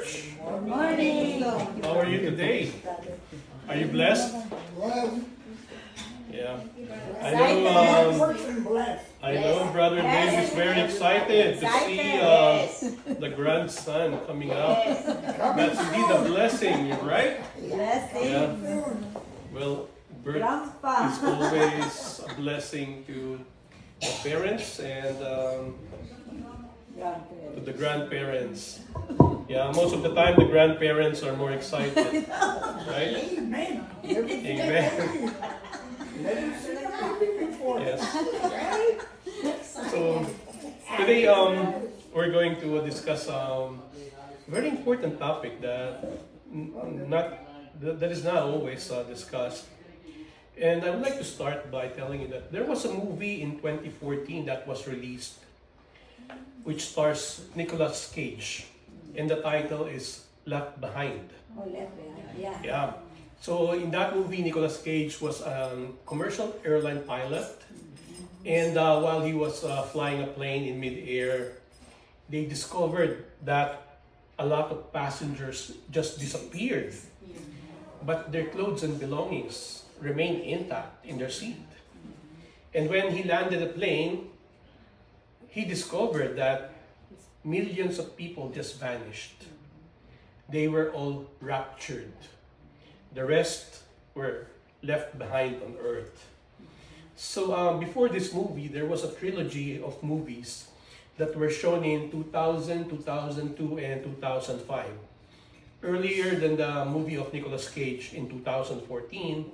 church. Good morning. How are you today? Are you blessed? Yeah. I know Brother Dave is very excited to see the grandson coming out. That's indeed a blessing, right? Blessing. Yeah. Well, birth is always a blessing to the parents and to the grandparents. Yeah, most of the time the grandparents are more excited, right? Amen. Amen. Yes. So today we're going to discuss a very important topic that is not always discussed. And I would like to start by telling you that there was a movie in 2014 that was released which stars Nicolas Cage, and the title is Left Behind. Oh, left behind. Yeah. Yeah. So in that movie, Nicolas Cage was a commercial airline pilot, and while he was flying a plane in mid-air, they discovered that a lot of passengers just disappeared, but their clothes and belongings remained intact in their seat. And when he landed the plane, he discovered that millions of people just vanished. They were all raptured. The rest were left behind on earth. So before this movie, there was a trilogy of movies that were shown in 2000, 2002, and 2005. Earlier than the movie of Nicolas Cage in 2014,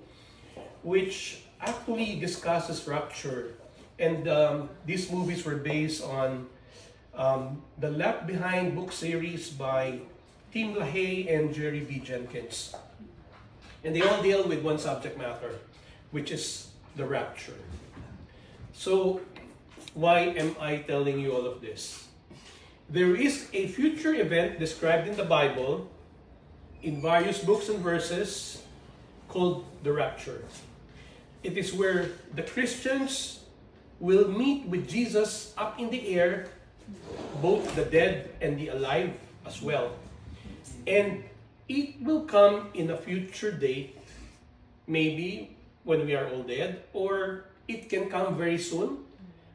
which actually discusses rapture. And these movies were based on the Left Behind book series by Tim LaHaye and Jerry B. Jenkins. And they all deal with one subject matter, which is the rapture. So, why am I telling you all of this? There is a future event described in the Bible, in various books and verses, called the rapture. It is where the Christians will meet with Jesus up in the air, both the dead and the alive as well. And it will come in a future date, maybe when we are all dead, or it can come very soon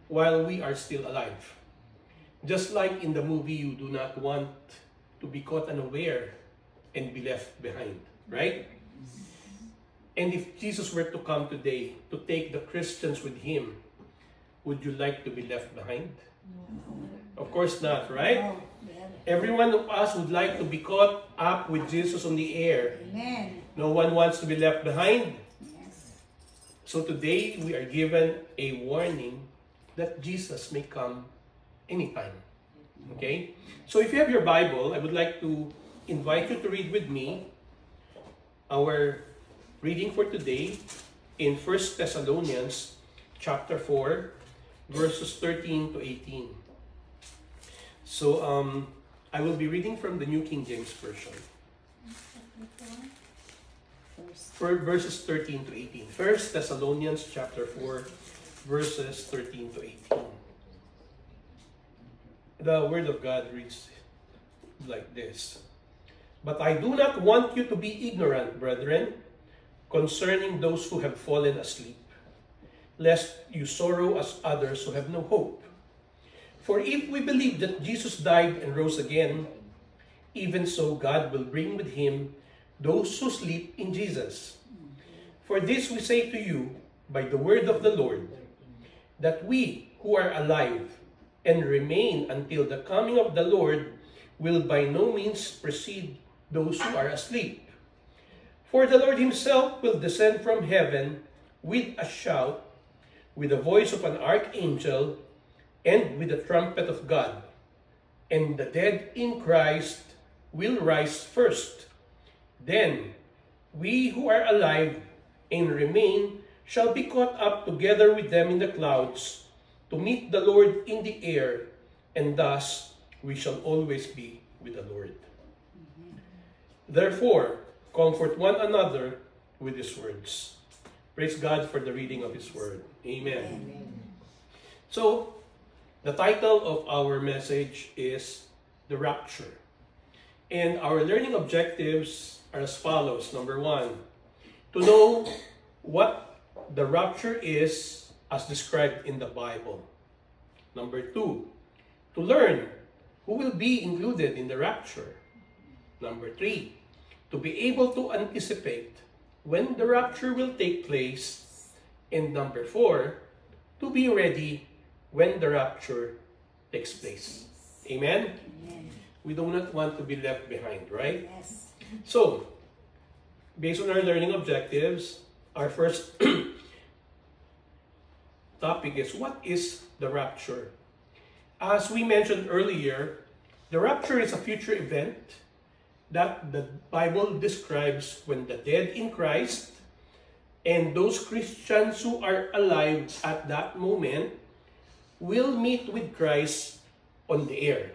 while we are still alive. Just like in the movie, you do not want to be caught unaware and be left behind, right? And if Jesus were to come today to take the Christians with him, would you like to be left behind? Of course not, right? Every one of us would like to be caught up with Jesus on the air. Amen. No one wants to be left behind. Yes. So today we are given a warning that Jesus may come anytime. Okay? So if you have your Bible, I would like to invite you to read with me our reading for today in 1 Thessalonians chapter 4, verses 13 to 18. So I will be reading from the New King James Version. For verses 13 to 18. 1 Thessalonians chapter 4, verses 13 to 18. The Word of God reads like this. But I do not want you to be ignorant, brethren, concerning those who have fallen asleep, lest you sorrow as others who have no hope. For if we believe that Jesus died and rose again, even so God will bring with him those who sleep in Jesus. For this we say to you by the word of the Lord, that we who are alive and remain until the coming of the Lord will by no means precede those who are asleep. For the Lord himself will descend from heaven with a shout, with the voice of an archangel, and with the trumpet of God. And the dead in Christ will rise first. Then we who are alive and remain shall be caught up together with them in the clouds to meet the Lord in the air, and thus we shall always be with the Lord. Therefore, comfort one another with his words. Praise God for the reading of his word. Amen. Amen. So, the title of our message is The Rapture. And our learning objectives are as follows. Number 1, to know what the rapture is as described in the Bible. Number 2, to learn who will be included in the rapture. Number 3, to be able to anticipate when the rapture will take place. And number 4, to be ready when the rapture takes place. Amen? Amen. We do not want to be left behind, right? Yes. So, based on our learning objectives, our first topic is, what is the rapture? As we mentioned earlier, the rapture is a future event that the Bible describes when the dead in Christ and those Christians who are alive at that moment will meet with Christ on the air.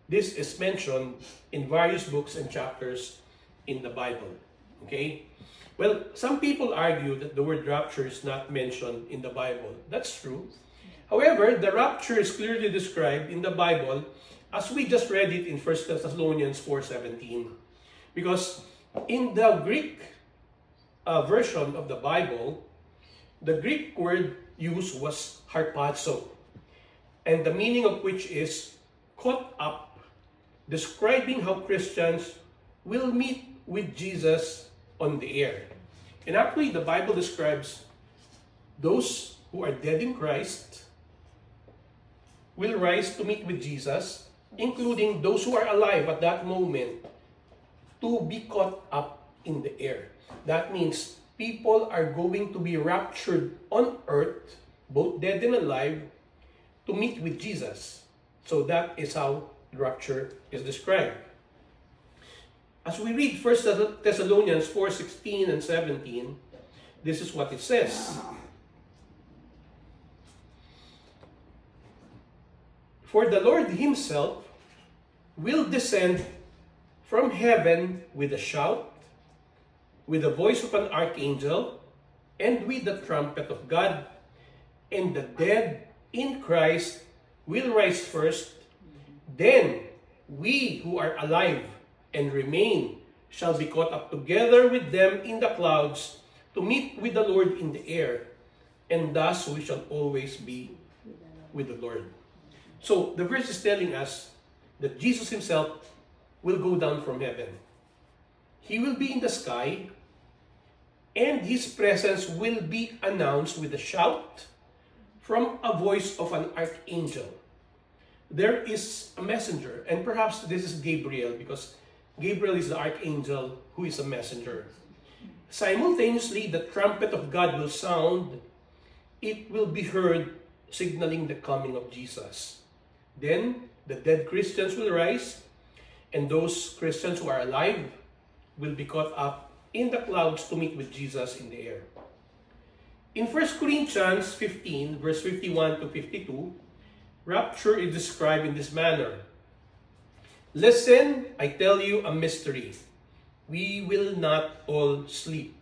This is mentioned in various books and chapters in the Bible. Okay? Well, some people argue that the word rapture is not mentioned in the Bible. That's true. However, the rapture is clearly described in the Bible as we just read it in 1 Thessalonians 4:17. Because in the Greek version of the Bible, the Greek word used was harpazo, and the meaning of which is caught up, describing how Christians will meet with Jesus on the air. And actually, the Bible describes those who are dead in Christ will rise to meet with Jesus, including those who are alive at that moment, to be caught up in the air. That means people are going to be raptured on earth, both dead and alive, to meet with Jesus. So that is how the rapture is described. As we read 1 Thessalonians 4:16 and 17, this is what it says. For the Lord himself will descend from heaven with a shout, with the voice of an archangel, and with the trumpet of God, and the dead in Christ will rise first. Then we who are alive and remain shall be caught up together with them in the clouds to meet with the Lord in the air, and thus we shall always be with the Lord. So the verse is telling us that Jesus himself will go down from heaven. He will be in the sky, and his presence will be announced with a shout from a voice of an archangel. There is a messenger, and perhaps this is Gabriel, because Gabriel is the archangel who is a messenger. Simultaneously, the trumpet of God will sound. It will be heard, signaling the coming of Jesus. Then the dead Christians will rise, and those Christians who are alive will be caught up in the clouds to meet with Jesus in the air. In 1 Corinthians 15, verse 51 to 52, rapture is described in this manner. Listen, I tell you a mystery. We will not all sleep.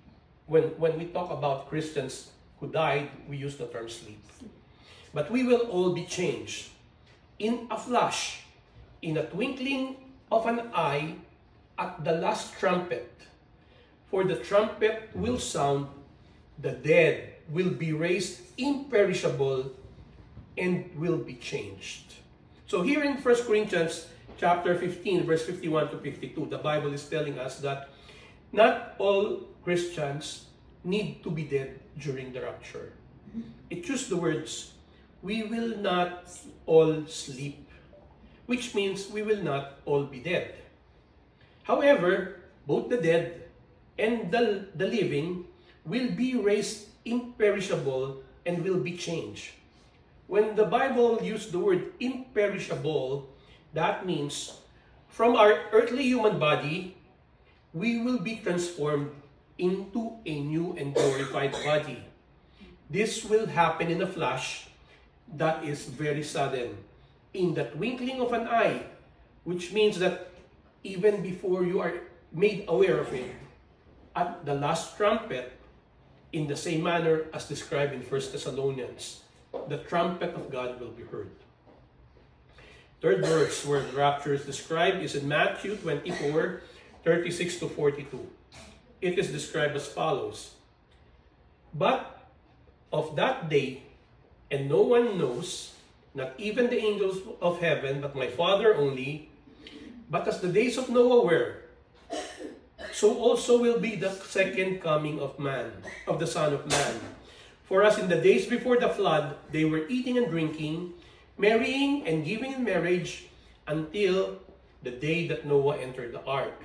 When we talk about Christians who died, we use the term sleep. But we will all be changed. In a flash, in a twinkling of an eye, at the last trumpet. For the trumpet will sound, the dead will be raised imperishable, and will be changed. So here in 1 Corinthians chapter 15, verse 51 to 52, the Bible is telling us that not all Christians need to be dead during the rapture. It used the words, we will not all sleep, which means we will not all be dead. However, both the dead and the living will be raised imperishable and will be changed. When the Bible used the word imperishable, that means from our earthly human body, we will be transformed into a new and glorified body. This will happen in a flash that is very sudden, in the twinkling of an eye, which means that even before you are made aware of it, at the last trumpet, in the same manner as described in 1 Thessalonians, the trumpet of God will be heard. third verse where the rapture is described is in Matthew 24, 36 to 42. It is described as follows. But of that day, and no one knows, not even the angels of heaven, but my Father only. But as the days of Noah were, so also will be the second coming of man, of the Son of Man. For as in the days before the flood, they were eating and drinking, marrying and giving in marriage, until the day that Noah entered the ark,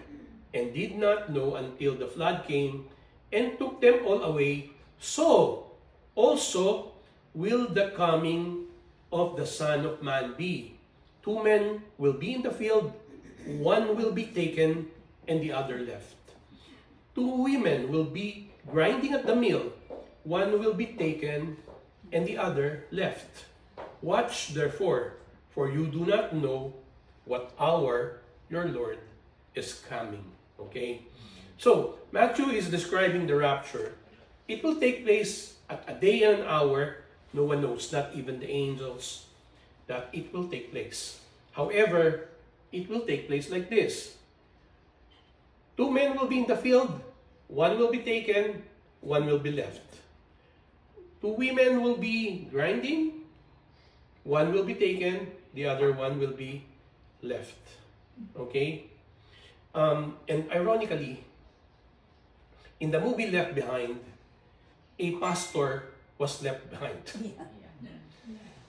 and did not know until the flood came and took them all away. So also will the coming of the Son of Man be. 2 men will be in the field, one will be taken, and the other left. 2 women will be grinding at the mill, one will be taken, and the other left. Watch therefore, for you do not know what hour your Lord is coming. Okay? So, Matthew is describing the rapture. It will take place at a day and an hour. No one knows, not even the angels, that it will take place. However, it will take place like this. 2 men will be in the field, one will be taken, one will be left. 2 women will be grinding, one will be taken, the other one will be left. Okay? And ironically, in the movie Left Behind, a pastor was left behind.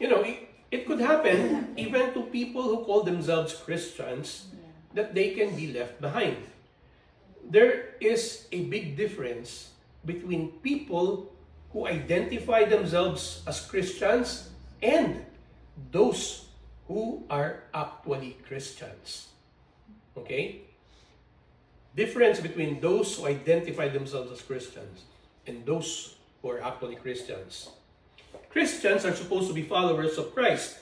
You know, it could happen even to people who call themselves Christians, that they can be left behind. There is a big difference between people who identify themselves as Christians and those who are actually Christians. Okay? Difference between those who identify themselves as Christians and those who are actually Christians. Christians are supposed to be followers of Christ.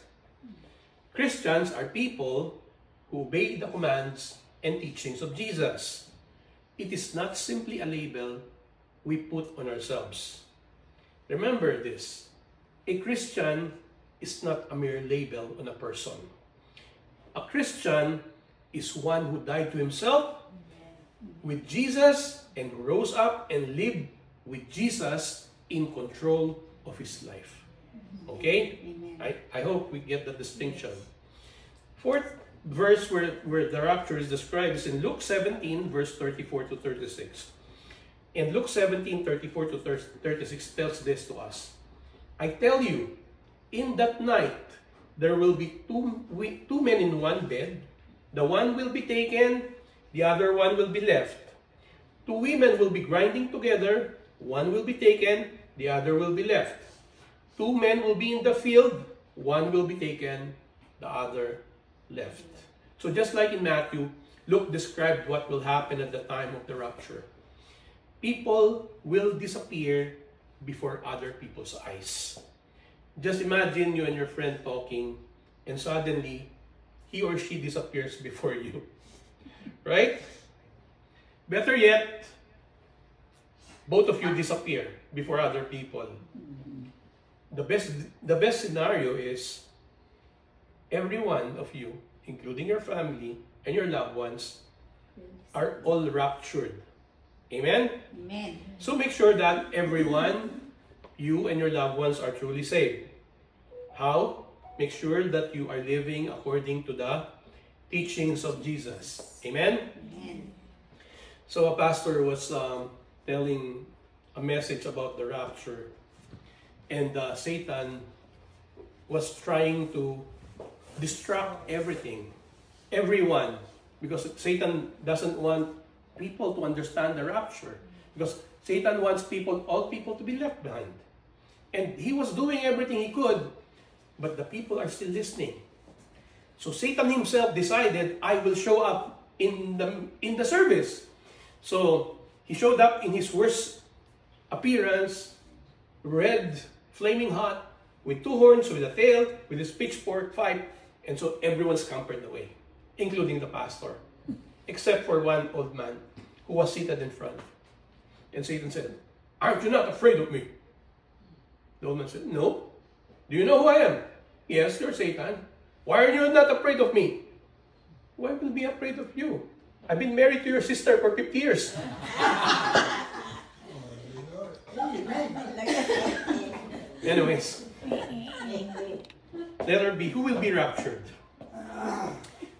Christians are people who obey the commands and teachings of Jesus. It is not simply a label we put on ourselves. Remember this, a Christian is not a mere label on a person. A Christian is one who died to himself with Jesus and rose up and lived with Jesus in control of his life. Okay? I hope we get the distinction. Fourth verse where the rapture is described is in Luke 17, verse 34 to 36. And Luke 17, 34 to 36 tells this to us. I tell you, in that night, there will be two men in one bed. The one will be taken, the other one will be left. 2 women will be grinding together. One will be taken, the other will be left. 2 men will be in the field. One will be taken, the other left. So just like in Matthew, Luke described what will happen at the time of the rapture. People will disappear before other people's eyes. Just imagine you and your friend talking, and suddenly, he or she disappears before you. Right? Better yet, both of you disappear before other people. The best scenario is every one of you, including your family and your loved ones, are all raptured. Amen? Amen. So make sure that everyone, you and your loved ones, are truly saved. How? Make sure that you are living according to the teachings of Jesus. Amen? Amen. So a pastor was telling a message about the rapture, and Satan was trying to distract everyone, because Satan doesn't want people to understand the rapture, because Satan wants all people to be left behind. And he was doing everything he could, but the people are still listening. So Satan himself decided, I will show up in the service. So he showed up in his worst appearance, red, flaming hot, with 2 horns, with a tail, with his pitchfork pipe, and so everyone scampered away, including the pastor, except for one old man who was seated in front. And Satan said, aren't you not afraid of me? The old man said, no. Do you know who I am? Yes, you're Satan. Why are you not afraid of me? Why will I be afraid of you? I've been married to your sister for 50 years. Anyways, letter B, who will be raptured?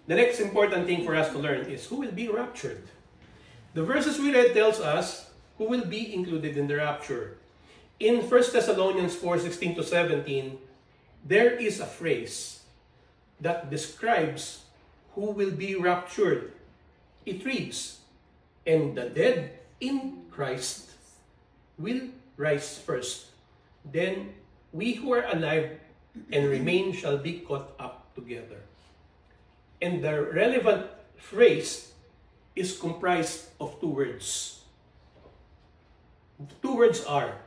The next important thing for us to learn is who will be raptured. The verses we read tells us who will be included in the rapture. In 1 Thessalonians 4:16 to 17, there is a phrase that describes who will be raptured. It reads, "And the dead in Christ will rise first. Then we who are alive and remain shall be caught up together." And the relevant phrase is comprised of two words. The two words are,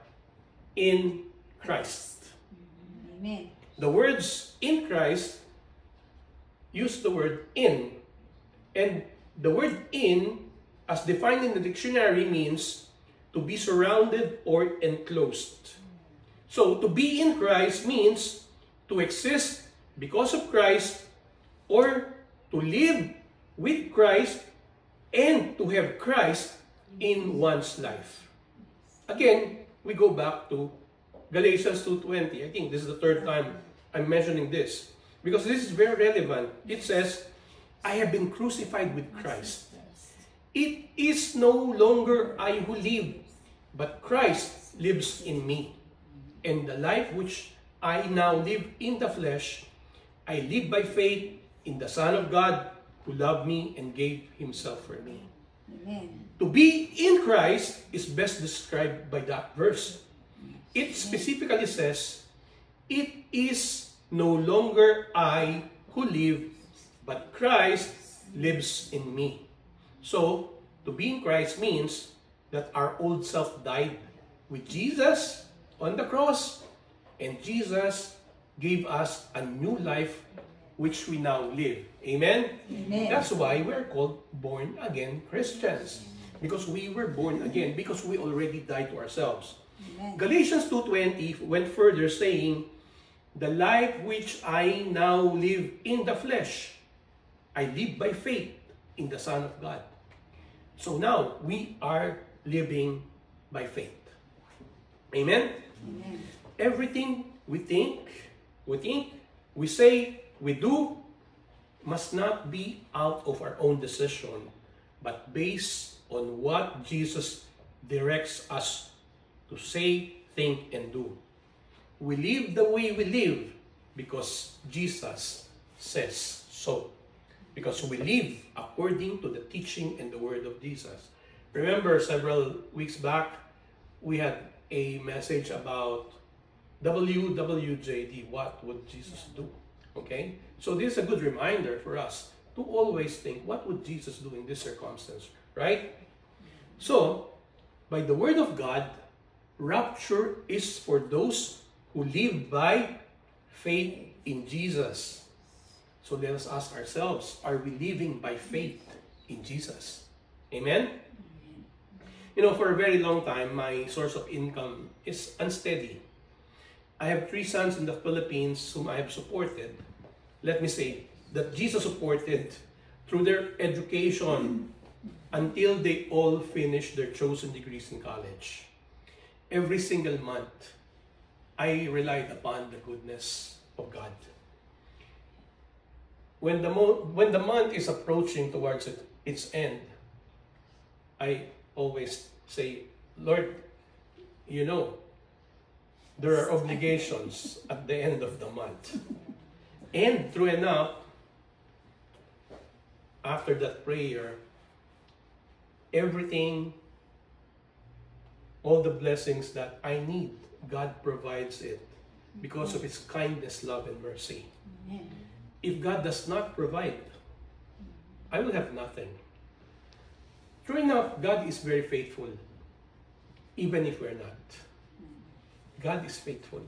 "in Christ." Amen. The words "in Christ" use the word "in." And the word "in," as defined in the dictionary, means to be surrounded or enclosed. So, to be in Christ means to exist because of Christ, or to live with Christ and to have Christ in one's life. Again, we go back to Galatians 2:20. I think this is the third time I'm mentioning this, because this is very relevant. It says, "I have been crucified with Christ. It is no longer I who live, but Christ lives in me. And the life which I now live in the flesh, I live by faith in the Son of God who loved me and gave himself for me." Amen. To be in Christ is best described by that verse. It specifically says, "It is no longer I who live, but Christ lives in me." So, to be in Christ means that our old self died with Jesus on the cross, and Jesus gave us a new life which we now live. Amen? Amen. That's why we're called born-again Christians. Because we were born again, because we already died to ourselves. Amen. Galatians 2:20 went further, saying, "The life which I now live in the flesh, I live by faith in the Son of God." So now, we are living by faith. Amen? Amen. Everything we think, we say, we do, must not be out of our own decision, but based on what Jesus directs us to say, think, and do. We live the way we live because Jesus says so. Because we live according to the teaching and the word of Jesus. Remember, several weeks back, we had a message about WWJD, what would Jesus do? Okay? So this is a good reminder for us to always think, what would Jesus do in this circumstance? Right? So, by the word of God, rapture is for those who live by faith in Jesus. So let us ask ourselves, are we living by faith in Jesus? Amen? You know, for a very long time, my source of income is unsteady. I have 3 sons in the Philippines whom I have supported. Let me say that Jesus supported through their education until they all finished their chosen degrees in college. Every single month, I relied upon the goodness of God. When the month is approaching towards its end, I always say, "Lord, you know, there are obligations at the end of the month." And true enough, after that prayer, everything, all the blessings that I need, God provides it because of His kindness, love, and mercy. Amen. If God does not provide, I will have nothing. True enough, God is very faithful, even if we're not. God is faithful.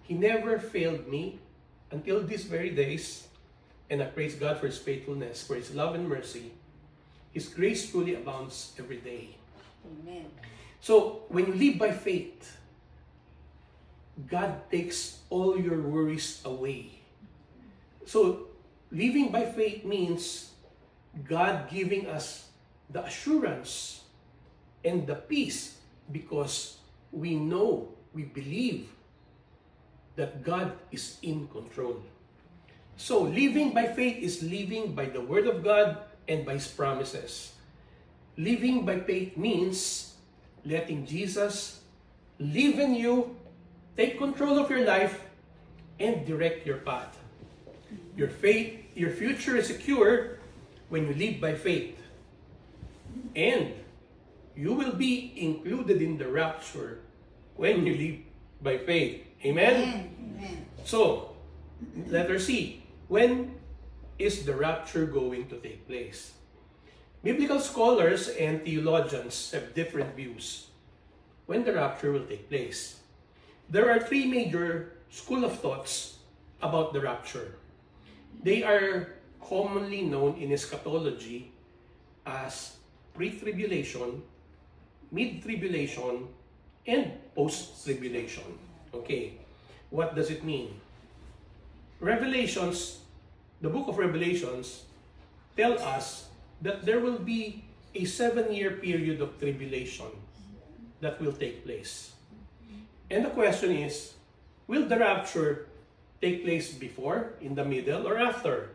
He never failed me until these very days, and I praise God for His faithfulness, for His love and mercy. His grace truly abounds every day. Amen. So, when you live by faith, God takes all your worries away. So, living by faith means God giving us the assurance and the peace because we know, we believe that God is in control. So, living by faith is living by the Word of God and by His promises. Living by faith means letting Jesus live in you, take control of your life, and direct your path. Your future is secure when you live by faith. And you will be included in the rapture when you live by faith. Amen? Amen. So, letter C. When is the rapture going to take place? Biblical scholars and theologians have different views when the rapture will take place. There are three major school of thoughts about the rapture. They are commonly known in eschatology as pre-tribulation, mid-tribulation, and post-tribulation. Okay, what does it mean? Revelations, the book of Revelations, tell us that there will be a 7-year period of tribulation that will take place. And the question is, will the rapture take place before, in the middle, or after?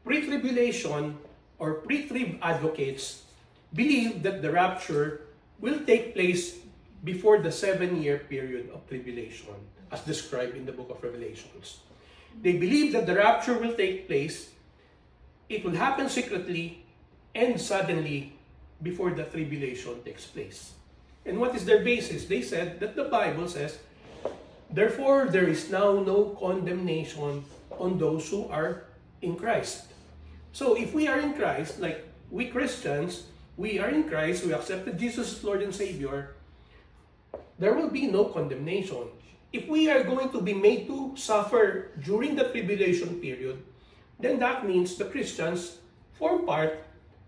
Pre-tribulation or pre-trib advocates believe that the rapture will take place before the 7-year period of tribulation, as described in the book of Revelations. They believe that the rapture will take place, it will happen secretly, and suddenly before the tribulation takes place. And what is their basis? They said that the Bible says, therefore there is now no condemnation on those who are in Christ. So if we are in Christ, like we Christians, we are in Christ, we accepted Jesus as Lord and Savior, there will be no condemnation. If we are going to be made to suffer during the tribulation period, then that means the Christians form part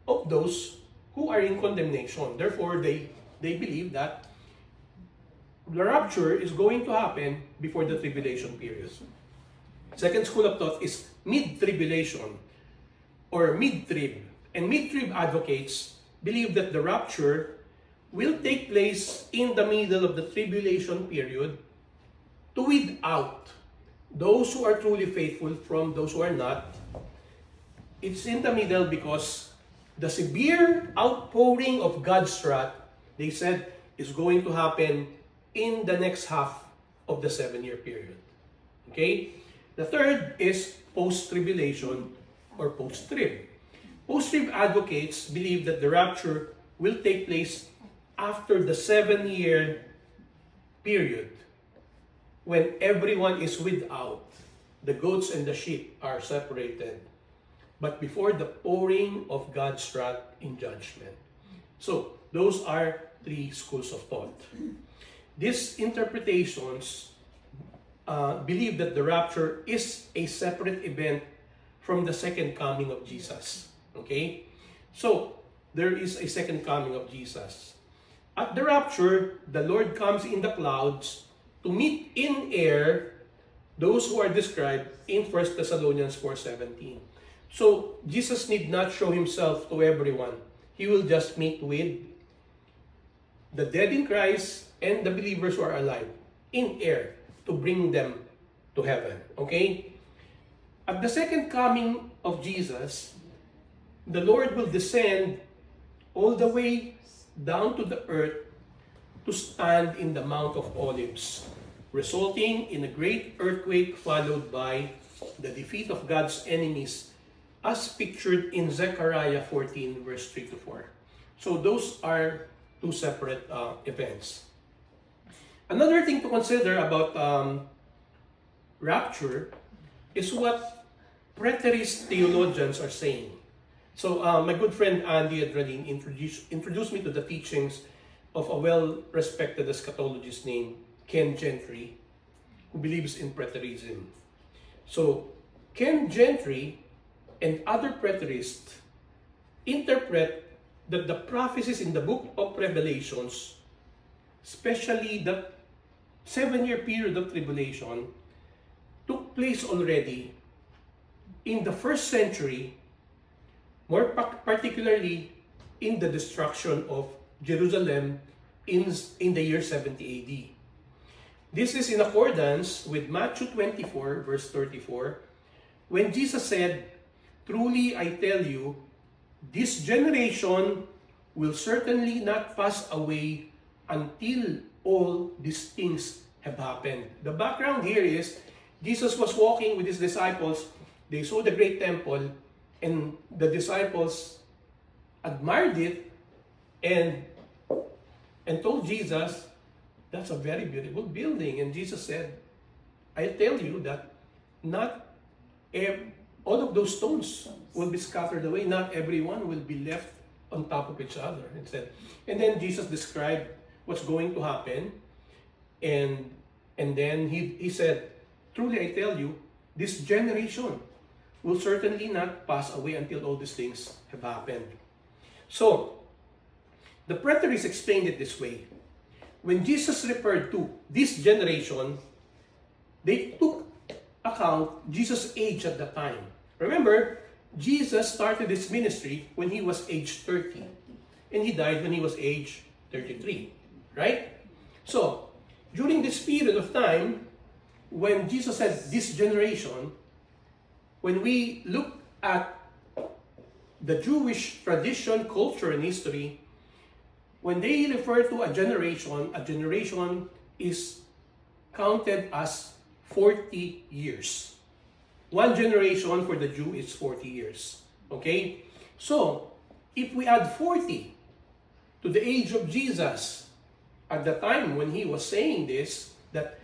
of those who are in condemnation. Therefore, they believe that the rapture is going to happen before the tribulation period. Second school of thought is mid-tribulation or mid-trib. And mid-trib advocates believe that the rapture will take place in the middle of the tribulation period to weed out those who are truly faithful from those who are not. It's in the middle because the severe outpouring of God's wrath, they said, is going to happen in the next half of the 7-year period. Okay? The third is post-tribulation or post-trib. Post-trib advocates believe that the rapture will take place after the 7-year period when everyone is without. The goats and the sheep are separated, but before the pouring of God's wrath in judgment. So, those are three schools of thought. These interpretations believe that the rapture is a separate event from the second coming of Jesus. Okay? So, there is a second coming of Jesus. At the rapture, the Lord comes in the clouds to meet in air those who are described in 1 Thessalonians 4:17. So, Jesus need not show Himself to everyone. He will just meet with the dead in Christ and the believers who are alive in air to bring them to heaven. Okay? At the second coming of Jesus, the Lord will descend all the way down to the earth to stand in the Mount of Olives, resulting in a great earthquake followed by the defeat of God's enemies as pictured in Zechariah 14 verse 3 to 4. So those are two separate events. Another thing to consider about rapture is what preterist theologians are saying. So my good friend Andy Adralin introduced me to the teachings of a well-respected eschatologist named Ken Gentry, who believes in preterism. So Ken Gentry and other preterists interpret that the prophecies in the book of Revelations, especially the 7-year period of tribulation, took place already in the first century, more particularly in the destruction of Jerusalem in the year 70 AD. This is in accordance with Matthew 24, verse 34, when Jesus said, "Truly I tell you, this generation will certainly not pass away until all these things have happened." The background here is Jesus was walking with his disciples. They saw the great temple, and the disciples admired it and told Jesus, "That's a very beautiful building." And Jesus said, "I tell you that not all of those stones will be scattered away. Not everyone will be left on top of each other." And then Jesus described what's going to happen. And then he said, "Truly I tell you, this generation will certainly not pass away until all these things have happened." So, the preterists explained it this way. When Jesus referred to this generation, they took account Jesus' age at the time. Remember, Jesus started his ministry when he was age 30. And he died when he was age 33. Right? So, during this period of time, when Jesus said this generation, when we look at the Jewish tradition, culture, and history, when they refer to a generation is counted as 40 years. One generation for the Jew is 40 years. Okay? So, if we add 40 to the age of Jesus, at the time when he was saying this, that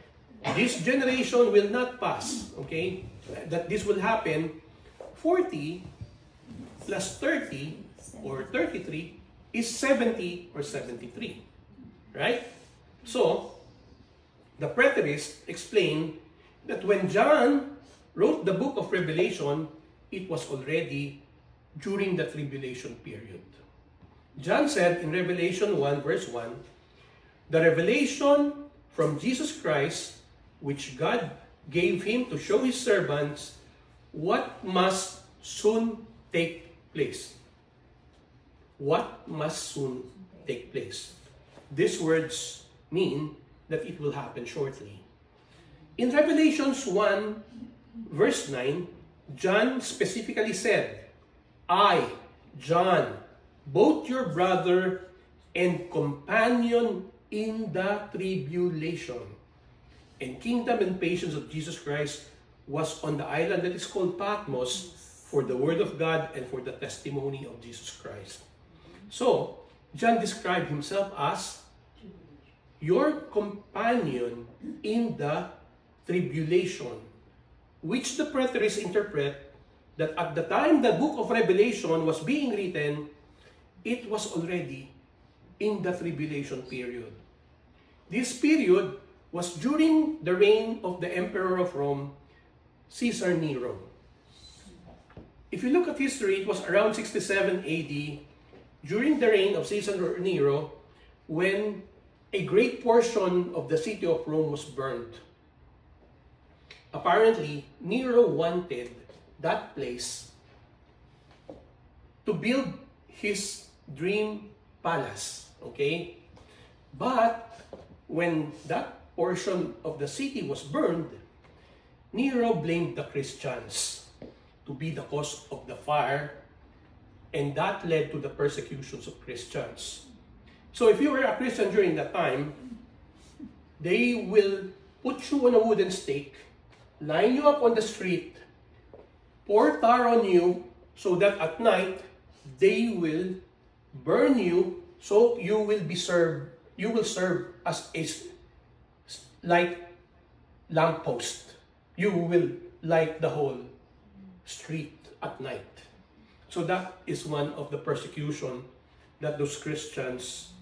this generation will not pass, okay? That this will happen, 40 plus 30 or 33 is 70 or 73. Right? So, the preterists explain that when John wrote the book of Revelation, it was already during the tribulation period. John said in Revelation 1 verse 1, "The revelation from Jesus Christ, which God gave him to show his servants what must soon take place." What must soon take place? These words mean that it will happen shortly. In Revelations 1 verse 9, John specifically said, "I, John, both your brother and companion in the tribulation and kingdom and patience of Jesus Christ, was on the island that is called Patmos for the word of God and for the testimony of Jesus Christ." So, John described himself as your companion in the tribulation, which the preterists interpret that at the time the book of Revelation was being written, it was already in the tribulation period. This period was during the reign of the Emperor of Rome, Caesar Nero. If you look at history, it was around 67 AD, during the reign of Caesar Nero, when a great portion of the city of Rome was burned. Apparently, Nero wanted that place to build his dream palace, okay? But when that portion of the city was burned, Nero blamed the Christians to be the cause of the fire, and that led to the persecutions of Christians. So if you were a Christian during that time, they will put you on a wooden stake, line you up on the street, pour tar on you, so that at night they will burn you, so you will serve as a light lamppost. You will light the whole street at night. So that is one of the persecution that those Christians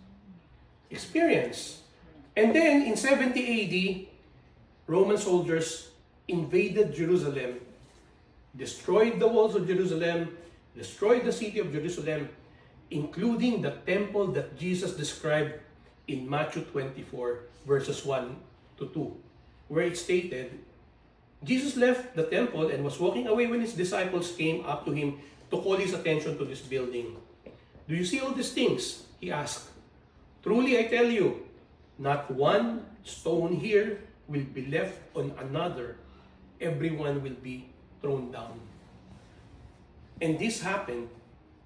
experience. And then in 70 AD, Roman soldiers invaded Jerusalem, destroyed the walls of Jerusalem, destroyed the city of Jerusalem, including the temple that Jesus described in Matthew 24, verses 1 to 2, where it stated, Jesus left the temple and was walking away when his disciples came up to him to call his attention to this building. "Do you see all these things?" he asked. "Truly I tell you, not one stone here will be left on another. Everyone will be thrown down." And this happened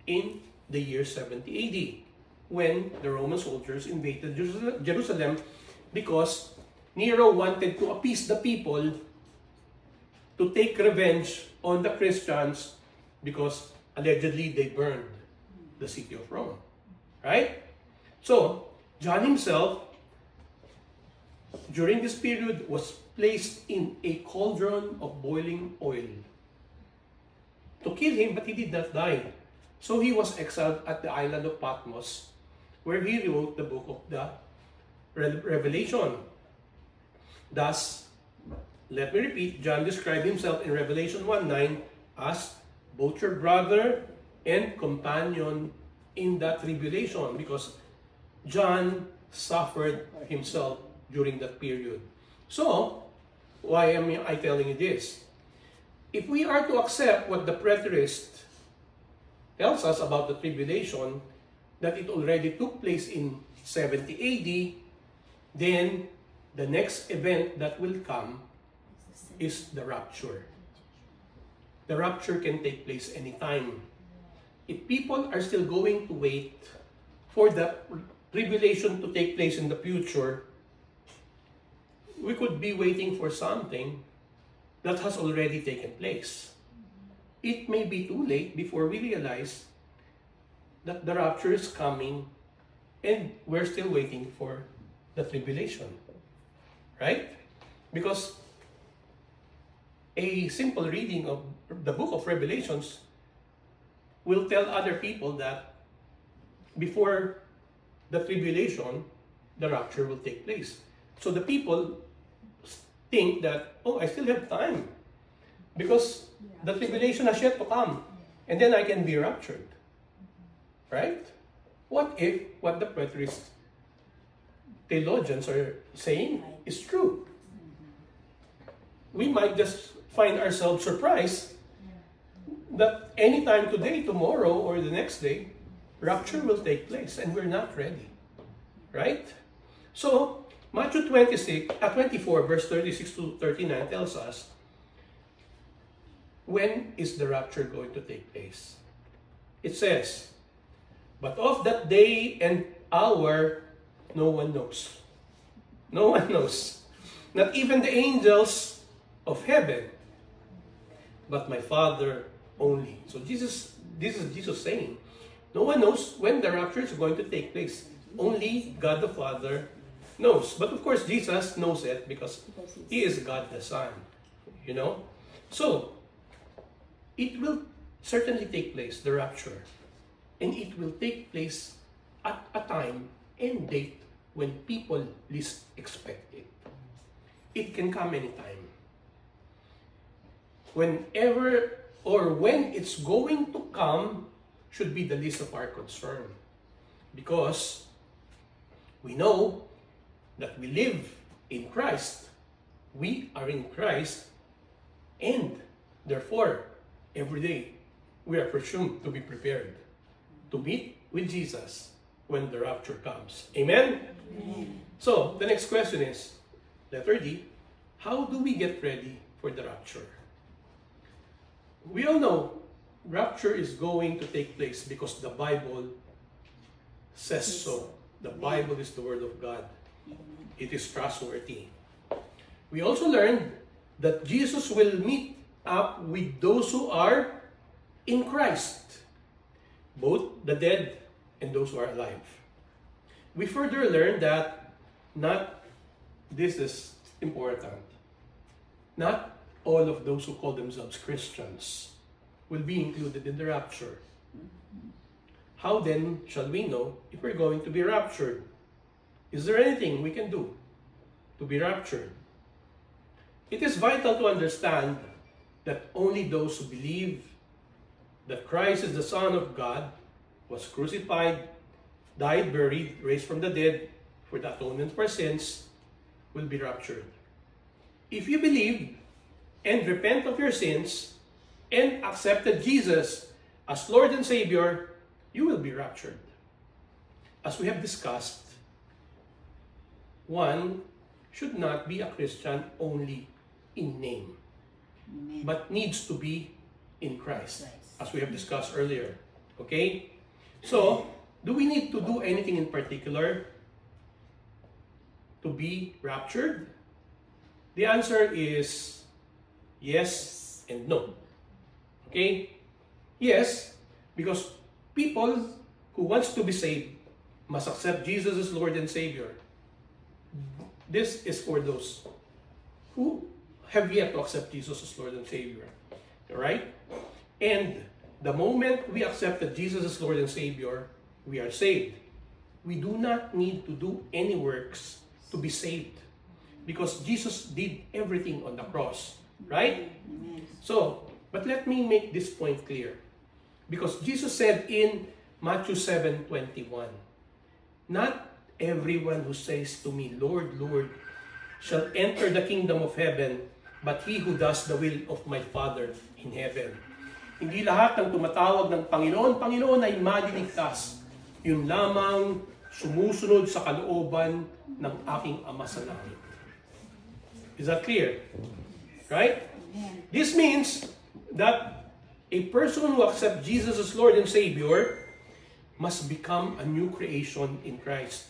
in the year 70 AD, when the Roman soldiers invaded Jerusalem because Nero wanted to appease the people to take revenge on the Christians because allegedly they burned the city of Rome. Right? So, John himself, during this period, was placed in a cauldron of boiling oil to kill him, but he did not die. So he was exiled at the island of Patmos, where he wrote the book of the Revelation. Thus, let me repeat, John described himself in Revelation 1:9 as both your brother and companion in that tribulation, because John suffered himself during that period. So, why am I telling you this? If we are to accept what the preterist tells us about the tribulation, that it already took place in 70 AD, then the next event that will come is the rapture. The rapture can take place anytime. If people are still going to wait for the tribulation to take place in the future, we could be waiting for something that has already taken place. It may be too late before we realize that the rapture is coming and we're still waiting for the tribulation. Right? Because a simple reading of the book of Revelations will tell other people that before the tribulation, the rapture will take place. So the people think that, oh, I still have time because the tribulation has yet to come and then I can be raptured. Right? What if what the preterist theologians are saying is true? We might just find ourselves surprised that anytime today, tomorrow, or the next day, rapture will take place and we're not ready. Right? So, Matthew 24, verse 36 to 39 tells us, when is the rapture going to take place? It says, "But of that day and hour, no one knows." No one knows. Not even the angels of heaven, but my Father only. So this is Jesus saying, no one knows when the rapture is going to take place. Only God the Father knows. But of course, Jesus knows it because He is God the Son. You know? So, it will certainly take place, the rapture. And it will take place at a time and date when people least expect it. It can come anytime. Whenever or when it's going to come should be the least of our concern. Because we know that we live in Christ. We are in Christ. And therefore, every day, we are presumed to be prepared to meet with Jesus when the rapture comes. Amen? Amen. So, the next question is, letter D, how do we get ready for the rapture? We all know rapture is going to take place because the Bible says so. The Bible is the Word of God. It is trustworthy. We also learned that Jesus will meet up with those who are in Christ, both the dead and those who are alive. We further learned that this is important, not all of those who call themselves Christians will be included in the rapture. How then shall we know if we're going to be raptured? Is there anything we can do to be raptured? It is vital to understand that only those who believe that Christ is the Son of God, was crucified, died, buried, raised from the dead for the atonement for sins, will be raptured. If you believe and repent of your sins and accepted Jesus as Lord and Savior, you will be raptured. As we have discussed, one should not be a Christian only in name, Amen. but needs to be in Christ, as we have discussed earlier. Okay? So, do we need to do anything in particular to be raptured? The answer is yes and no. Okay? Yes, because people who wants to be saved must accept Jesus as Lord and Savior. This is for those who have yet to accept Jesus as Lord and Savior. Alright? And the moment we accept that Jesus is Lord and Savior, we are saved. We do not need to do any works to be saved, because Jesus did everything on the cross. Right? Amen. So, but let me make this point clear. Because Jesus said in Matthew 7:21, not everyone who says to me, Lord, Lord, shall enter the kingdom of heaven, but he who does the will of my Father in heaven. Hindi lahat ng tumatawag ng Panginoon, Panginoon ay maliligtas. Yun lamang sumusunod sa kalooban ng aking Ama sa langit. Is that clear? Right? Amen. This means that a person who accepts Jesus as Lord and Savior must become a new creation in Christ.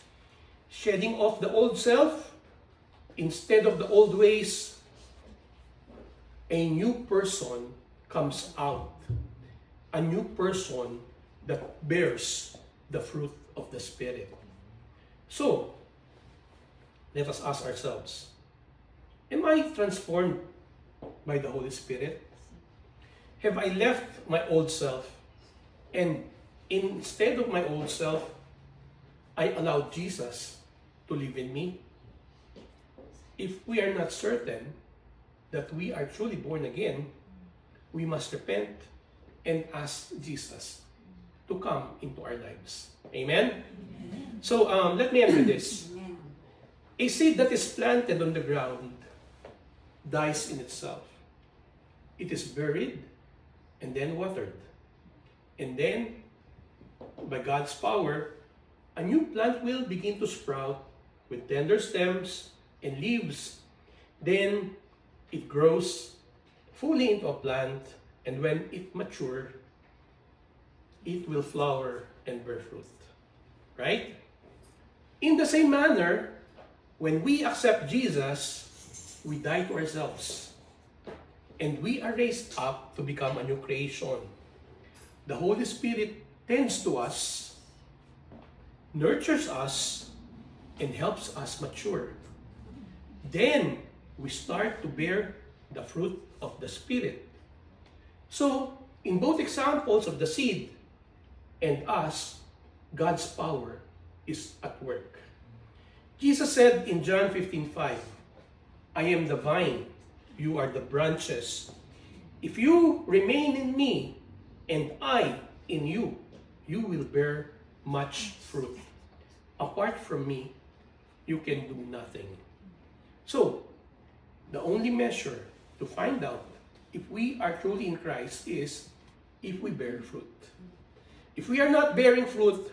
Shedding off the old self, instead of the old ways, a new person comes out. A new person that bears the fruit of the Spirit. So, let us ask ourselves, am I transformed by the Holy Spirit? Have I left my old self, and instead of my old self, I allowed Jesus to live in me? If we are not certain that we are truly born again, we must repent and ask Jesus to come into our lives. Amen? So, let me end with this. Amen. A seed that is planted on the ground dies in itself. It is buried and then watered. And then, by God's power, a new plant will begin to sprout with tender stems and leaves. Then, it grows fully into a plant, and when it matures, it will flower and bear fruit. Right? In the same manner, when we accept Jesus, we die to ourselves. And we are raised up to become a new creation. The Holy Spirit tends to us, nurtures us, and helps us mature. Then, we start to bear the fruit of the Spirit. So, in both examples of the seed and us, God's power is at work. Jesus said in John 15:5, I am the vine, you are the branches. If you remain in me, and I in you, you will bear much fruit. Apart from me, you can do nothing. So, the only measure to find out if we are truly in Christ is if we bear fruit. If we are not bearing fruit,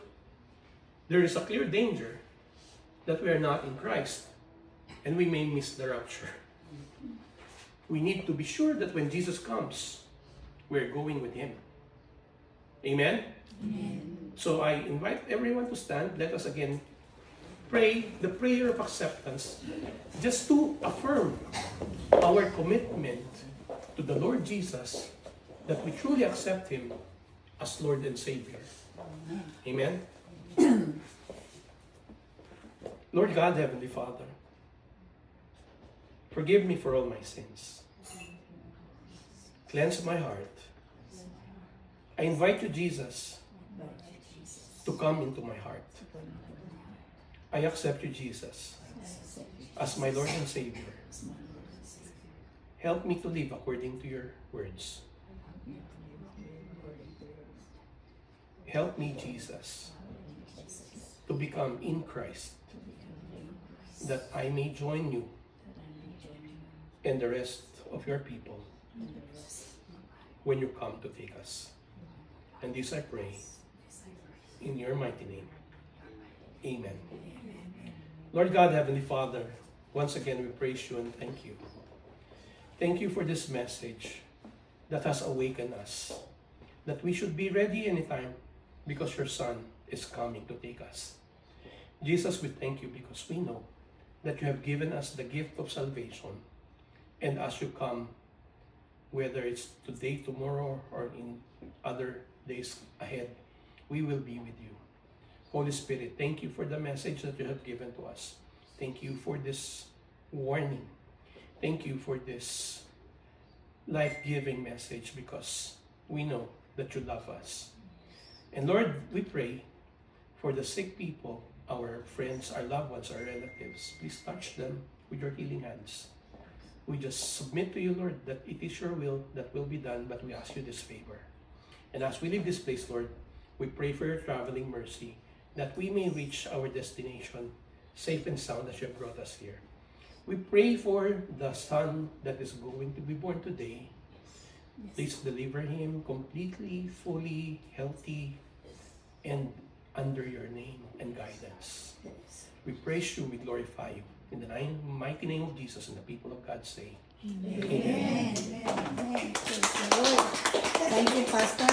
there is a clear danger that we are not in Christ and we may miss the rapture. We need to be sure that when Jesus comes, we're going with Him. Amen? Amen. So I invite everyone to stand. Let us again pray the prayer of acceptance just to affirm our commitment to the Lord Jesus, that we truly accept Him as Lord and Savior. Amen? Lord God, Heavenly Father, forgive me for all my sins. Cleanse my heart. I invite you, Jesus, to come into my heart. I accept you, Jesus, as my Lord and Savior. Help me to live according to your words. Help me, Jesus, to become in Christ, that I may join you and the rest of your people when you come to take us. And this I pray in your mighty name. Amen. Lord God, Heavenly Father, once again we praise you and thank you. Thank you for this message that has awakened us, that we should be ready anytime because your Son is coming to take us. Jesus, we thank you because we know that you have given us the gift of salvation. And as you come, whether it's today, tomorrow, or in other days ahead, we will be with you. Holy Spirit, thank you for the message that you have given to us. Thank you for this warning. Thank you for this life-giving message because we know that you love us. And Lord, we pray for the sick people, our friends, our loved ones, our relatives. Please touch them with your healing hands. We just submit to you, Lord, that it is your will that will be done, but we ask you this favor. And as we leave this place, Lord, we pray for your traveling mercy, that we may reach our destination safe and sound as you have brought us here. We pray for the son that is going to be born today. Please deliver him completely, fully, healthy, and under your name and guidance. We praise you, we glorify you. In the mighty name of Jesus, and the people of God say, Amen. Amen. Praise the Lord. Thank you, Pastor.